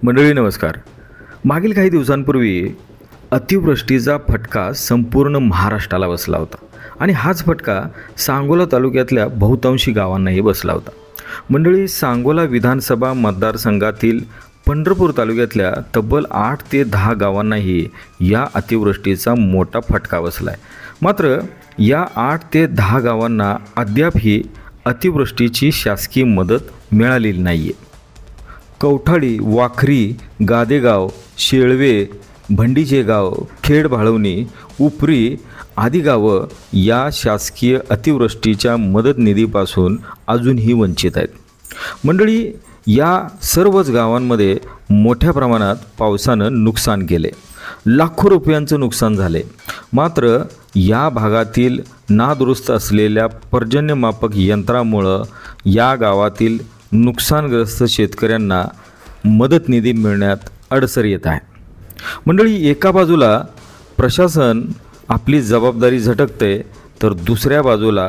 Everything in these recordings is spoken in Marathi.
मंडळी नमस्कार. मागील काही दिवसांपूर्वी अतिवृष्टीचा फटका संपूर्ण महाराष्ट्राला बसला होता आणि हाच फटका सांगोला तालुक्यातल्या बहुतांशी गावांनाही बसला होता. मंडळी, सांगोला विधानसभा मतदारसंघातील पंढरपूर तालुक्यातल्या तब्बल 8 ते 10 गावांनाही या अतिवृष्टीचा मोठा फटका बसला आहे. मात्र या 8 ते 10 गावांना अद्यापही अतिवृष्टीची शासकीय मदत मिळालेली नाही आहे. कवठाळी, वाखरी, गादेगाव, शेळवे, भंडीचे गाव, खेड भाळवणी, उपरी आदी गावं या शासकीय अतिवृष्टीच्या मदत निधीपासून अजूनही वंचित आहेत. मंडळी, या सर्वच गावांमध्ये मोठ्या प्रमाणात पावसानं नुकसान केले. लाखो रुपयांचं नुकसान झाले. मात्र या भागातील नादुरुस्त असलेल्या पर्जन्यमापक यंत्रामुळं या गावातील नुकसानग्रस्त शेतकऱ्यांना मदत निधी मिळण्यात अडसर येत आहे. मंडळी, एका बाजूला प्रशासन आपली जबाबदारी झटकते, तर दुसऱ्या बाजूला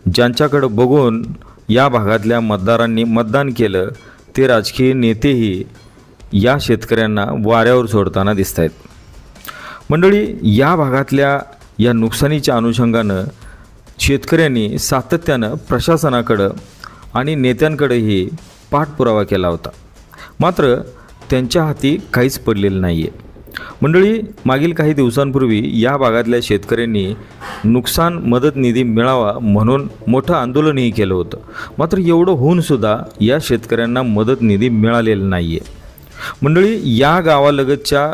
ज्यांच्याकडं बघून या भागातल्या मतदारांनी मतदान केलं ते राजकीय नेतेही या शेतकऱ्यांना वाऱ्यावर सोडताना दिसत आहेत. मंडळी, या भागातल्या या नुकसानीच्या अनुषंगानं शेतकऱ्यांनी सातत्यानं प्रशासनाकडं आणि नेत्यांकडेही पाठपुरावा केला होता. मात्र त्यांच्या हाती काहीच पडलेलं नाही आहे. मंडळी, मागील काही दिवसांपूर्वी या भागातल्या शेतकऱ्यांनी नुकसान मदत निधी मिळावा म्हणून मोठं आंदोलनही केलं होतं. मात्र एवढं होऊनसुद्धा या शेतकऱ्यांना मदत निधी मिळालेला नाही आहे. मंडळी, या गावालगतच्या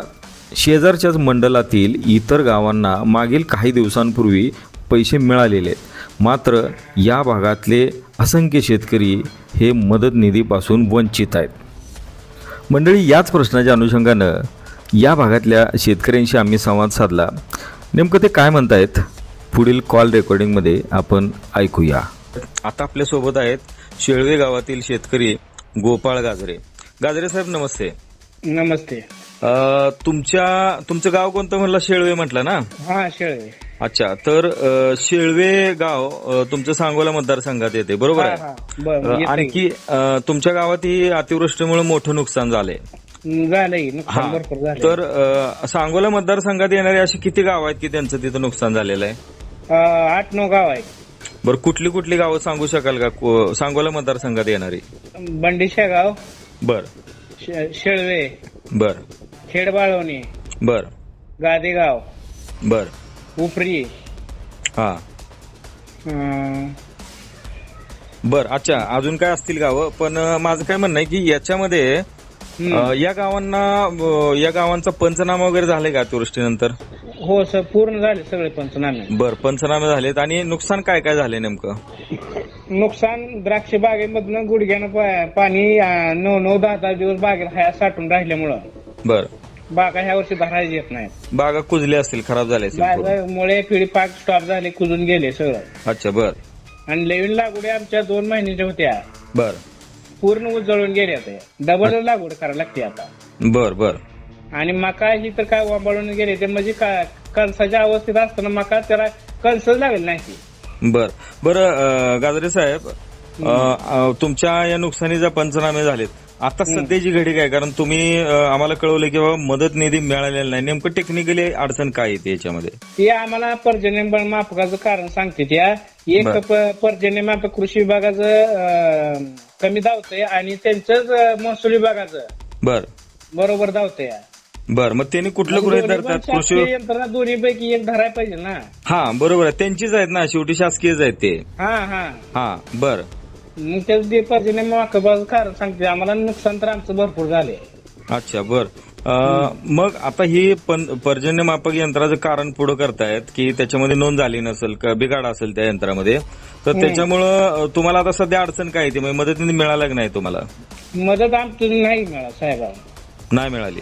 शेजारच्याच मंडलातील इतर गावांना मागील काही दिवसांपूर्वी पैसे मिळालेले आहेत. मात्र या भागातले असंख्य शेतकरी हे मदत निधीपासून वंचित आहेत. मंडळी, याच प्रश्नाच्या अनुषंगानं या भागातल्या शेतकऱ्यांशी आम्ही संवाद साधला. नेमकं ते काय म्हणतायत पुढील कॉल रेकॉर्डिंगमध्ये आपण ऐकूया. आता आपल्यासोबत आहेत शेळवे गावातील शेतकरी गोपाळ गाजरे. गाजरे साहेब, नमस्ते. नमस्ते. तुमचं गाव कोणतं म्हणलं? शेळवे म्हटलं ना? हा, शेळवे. अच्छा, तर शेळवे गाव तुमचं सांगोला मतदारसंघात येते, बरोबर आहे? आणखी तुमच्या गावातही अतिवृष्टीमुळे मोठं नुकसान झालंय. तर सांगोला मतदारसंघात येणारी अशी किती गाव आहेत की त्यांचं तिथं नुकसान झालेलं आहे? 8-9 गाव आहेत. बरं, कुठली कुठली गावं सांगू शकाल का सांगोला मतदारसंघात येणारी? बंडीशा गाव, बर, शेळवे, बर, खेड बाळवणी, बर, गादेगाव, बर, उपरी. हा, बर. अच्छा, अजून काय असतील गावं? पण माझं काय म्हणणं आहे की याच्यामध्ये या गावांचा पंचनामा वगैरे झाले का अतिवृष्टीनंतर? हो सर, पूर्ण झाले सगळे पंचनामे. बर, पंचनामे झालेत. आणि नुकसान काय काय झाले नेमकं? नुकसान द्राक्ष बागेमधनं गुडघ्यानं पाणी 9-10 दिवस बागेत साठून राहिल्यामुळं बर, बागा ह्या वर्षी भरायला येत नाहीत. बागा कुजल्या असतील, खराब झाले असतील, मुळे पिढी पाक स्टॉप झाले, कुजून गेले सगळं. अच्छा, बर. आणि नवीन लागवडी आमच्या 2 महिन्याच्या होत्या, बर, पूर्ण उजळून गेल्या. डबल लागवड करायला लागते आता. बर, बर. आणि मका ही तर काय वांबळून गेले ते, म्हणजे कणसाच्या अवस्थेत असताना मका त्याला कणसच लागेल नाही. बर, बर. गाजरे साहेब, तुमच्या या नुकसानीचे पंचनामे झालेत. आता सध्याची घडी काय? कारण तुम्ही आम्हाला कळवलं की बाबा मदत निधी मिळालेला नाही. नेमकं टेक्निकली अडचण काय येते याच्यामध्ये? ते आम्हाला पर्जन्य मापकाचं कारण सांगते. त्या एक पर्जन्य मापक कृषी विभागाचं कमी धावतंय आणि त्यांचंच महसूल विभागाचं बर बरोबर धावतंय. बर, मग त्यांनी कुठलं गृहीत धरतात? कृषी यंत्रणा दोन्ही पैकी एक धरायला पाहिजे ना. हा, बरोबर आहे, त्यांचीच आहेत ना, शेवटी शासकीयच आहेत ते. हा, बर. मग त्याच ते पर्जन्य मापकाचं कारण सांगते आम्हाला. नुकसान तर आमचं भरपूर झाले. अच्छा, बर. मग आता ही पर्जन्यमापक यंत्राचं कारण पुढे करतायत की त्याच्यामध्ये नोंद झाली नसेल, बिघाड असेल त्या यंत्रामध्ये, तर त्याच्यामुळं तुम्हाला आता सध्या अडचण काय येते? मदत मिळाला की नाही तुम्हाला? मदत आमची नाही मिळाली साहेब, नाही मिळाली.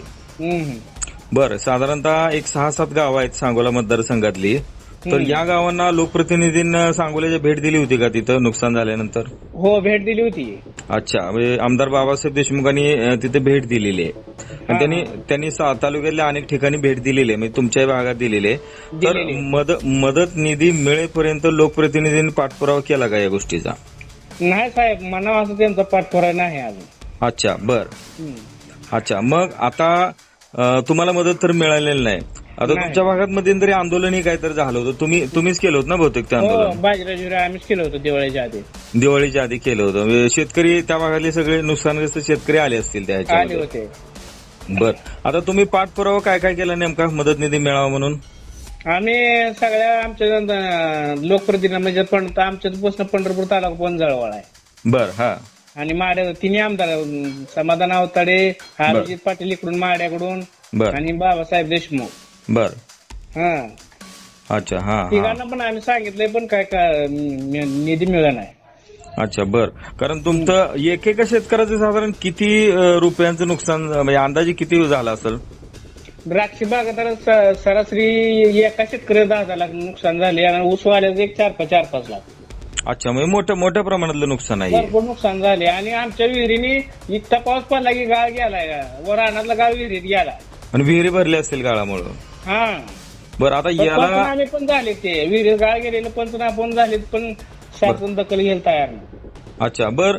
बरं, साधारणतः एक 6-7 गावं आहेत सांगोला मतदारसंघातली. तर या गावांना लोकप्रतिनिधींना सांगोल्याची भेट दिली होती का तिथं नुकसान झाल्यानंतर? हो, भेट दिली होती. अच्छा, म्हणजे आमदार बाबासाहेब देशमुखांनी तिथे भेट दिलेली आहे आणि त्यांनी तालुक्यातल्या अनेक ठिकाणी भेट दिलेली आहे, म्हणजे तुमच्याही भागात दिलेली आहे. तर मदत निधी मिळेपर्यंत लोकप्रतिनिधींनी पाठपुरावा केला का या गोष्टीचा? नाही साहेब, म्हणावं असं त्यांचा पाठपुरावा नाही अजून. अच्छा, बर. अच्छा, मग आता तुम्हाला मदत तर मिळालेली नाही. आता नाही. तुमच्या भागात मध्यंतरी आंदोलनही काहीतरी झालं होतं, तुम्हीच केलं होतं ना बहुतेक ते हो, आंदोलन? बाजीराजुरी आम्हीच केलं होतं दिवाळीच्या आधी. दिवाळीच्या आधी केलं होतं. म्हणजे शेतकरी त्या भागातले सगळे नुकसानग्रस्त शेतकरी आले असतील त्या आले ह्याच्यामध्ये. होते. बर, आता तुम्ही पाठपुरावा काय काय केला नेमका मदत निधी मिळावा म्हणून? आम्ही सगळ्या आमच्या लोकप्रतिनिधी म्हणजे आमच्यापासून पंढरपूर तालुका पण जवळ आहे. बर, हा. आणि माड्या तिन्ही आमदार समाधान अवताडे, अभिजित पाटील इकडून माड्याकडून बर आणि बाबासाहेब देशमुख. बर. हा, अच्छा, हा हा. तिघांना पण आम्ही सांगितलंय पण काय निधी मिळाला नाही. अच्छा, बर. कारण तुमचं एकेका शेतकऱ्याचं साधारण किती रुपयांचं नुकसान, म्हणजे अंदाजे किती झालं असेल? द्राक्ष बागायतदार सरासरी एका शेतकरी 10 लाख नुकसान झाले आणि ऊसवाल्याचं एक 4-5 लाख. अच्छा, म्हणजे मोठ्या प्रमाणातलं नुकसान आहे. भरपूर नुकसान झाले आणि आमच्या विहिरीने इतका पाऊस पडला की गाळ गेलाय, वर रानातला गाळ विहिरीत गेला. आणि विहिरी भरली असतील गाळामुळं. हा, बरं, आता याला पंचनामे पण झाले, ते विहिरीत गाळ गेलेले पंचनामे पण झालेत, पण शासन दखल घ्यायला तयार नाही. अच्छा, बर.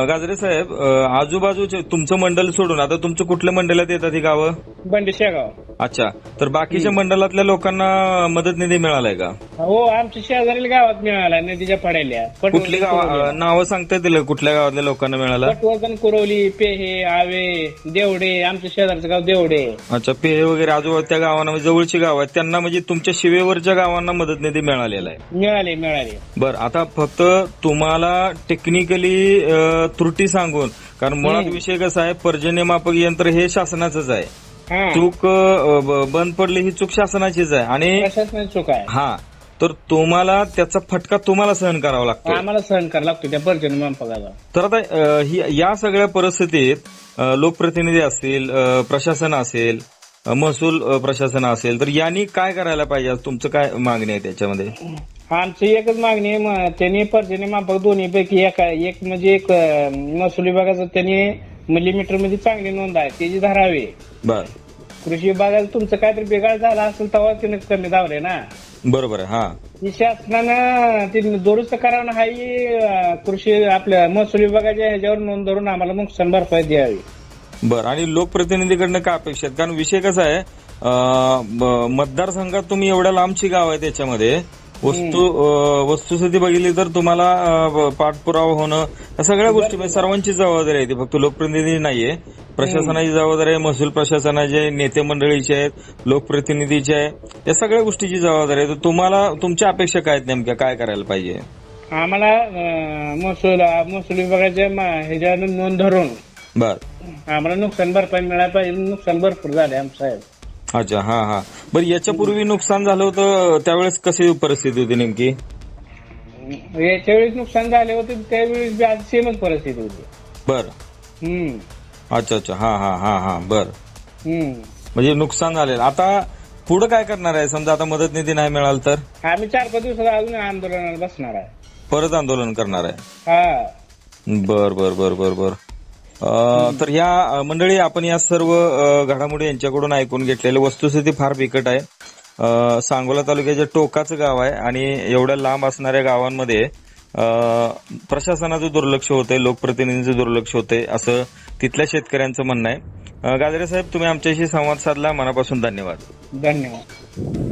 गाजरे साहेब, आजूबाजूचे तुमचं मंडल सोडून आता तुमचं कुठल्या मंडळात येतात ही गावं? बंडी शेगाव. अच्छा, तर बाकीच्या मंडळातल्या लोकांना मदत निधी मिळालाय का? हो, आमच्या शेजारील गावात मिळाला नदीच्या पड्याल्या. कुठली गाव नावं सांगता येतील? कुठल्या गावातल्या लोकांना मिळाला? पटवर्धन, कुरवली, पेहे, आवे, देवडे, आमच्या शेजारचं गाव देवडे. अच्छा, पेहे वगैरे आजूबाजू त्या गावांना, म्हणजे जवळची गाव आहेत त्यांना, म्हणजे तुमच्या शिवेवरच्या गावांना मदत निधी मिळालेला आहे. मिळाले. बरं, आता फक्त तुम्हाला टेक्निकली त्रुटी सांगून, कारण मुळात विषय कसा आहे, पर्जन्यमापक यंत्र हे शासनाचंच आहे. हा, चूक बंद पडली ही चूक शासनाचीच आहे. आणि प्रशासनाची चूक आहे. हा, तर तुम्हाला त्याचा फटका तुम्हाला सहन करावा लागतो. आम्हाला सहन करावा लागतो त्या पर्जन्यमापकाचा. तर आता या सगळ्या परिस्थितीत लोकप्रतिनिधी असतील, प्रशासन असेल, महसूल प्रशासन असेल, तर यांनी काय करायला पाहिजे? तुमचं काय मागणी आहे त्याच्यामध्ये? आमची एकच मागणी आहे, त्यांनी पर्जन्यमापक दोन्हीपैकी एक म्हणजे एक महसूल विभागाचं त्यांनी मिलीमीटर मध्ये चांगली नोंद आहे त्याची धरावी. बर. कृषी विभागाला तुमचं काहीतरी बिघाड झाला असेल तेव्हा त्याने कमी धावले ना. बरोबर आहे. हा, ही शासनानं ते दुरुस्त करावं, हा कृषी आपल्या महसूल विभागाच्या ह्याच्यावर नोंद धरून आम्हाला नुकसान भरपाई द्यावी. बरं. आणि लोकप्रतिनिधीकडनं काय अपेक्षा आहेत? कारण विषय कसा आहे, मतदारसंघात तुम्ही एवढ्या लांबची गाव आहे, त्याच्यामध्ये वस्तुस्थिती बघितली तर तुम्हाला पाठपुरावा होणं, या सगळ्या गोष्टी म्हणजे सर्वांची जबाबदारी आहे. ती फक्त लोकप्रतिनिधी नाहीये, प्रशासनाची जबाबदारी आहे, महसूल प्रशासनाचे, नेते मंडळीचे आहेत, लोकप्रतिनिधीचे आहे, या सगळ्या गोष्टीची जबाबदारी आहे. तर तुम्हाला तुमच्या अपेक्षा काय आहेत नेमक्या? काय करायला पाहिजे? आम्हाला महसूल विभागाच्या ह्याच्यावर नोंद धरून बर आम्हाला नुकसान भरपाई मिळायला पाहिजे. नुकसान भरपूर झाले आमचं साहेब. अच्छा, हा हा. बरं, याच्यापूर्वी नुकसान झालं होतं त्यावेळेस कशी परिस्थिती होती नेमकी? याच्या वेळेस नुकसान झाले होते त्यावेळेस आज सेमच परिस्थिती होती. बर. अच्छा अच्छा, हा हा हा हा. बर, म्हणजे नुकसान झालेलं. आता पुढे काय करणार आहे? समजा आता मदत निधी नाही मिळाल तर? आम्ही 4-5 दिवसात अजून आंदोलनाला बसणार आहे. परत आंदोलन करणार आहे? हा. बर बर बर बर बर. तर या मंडळी, आपण या सर्व घडामोडी यांच्याकडून ऐकून घेतलेली वस्तुस्थिती फार बिकट आहे. सांगोला तालुक्याच्या टोकाचं गाव आहे आणि एवढ्या लांब असणाऱ्या गावांमध्ये प्रशासनाचं दुर्लक्ष होतंय, लोकप्रतिनिधींचं दुर्लक्ष होतंय, असं तिथल्या शेतकऱ्यांचं म्हणणं आहे. गाजरे साहेब, तुम्ही आमच्याशी संवाद साधला, मनापासून धन्यवाद. धन्यवाद.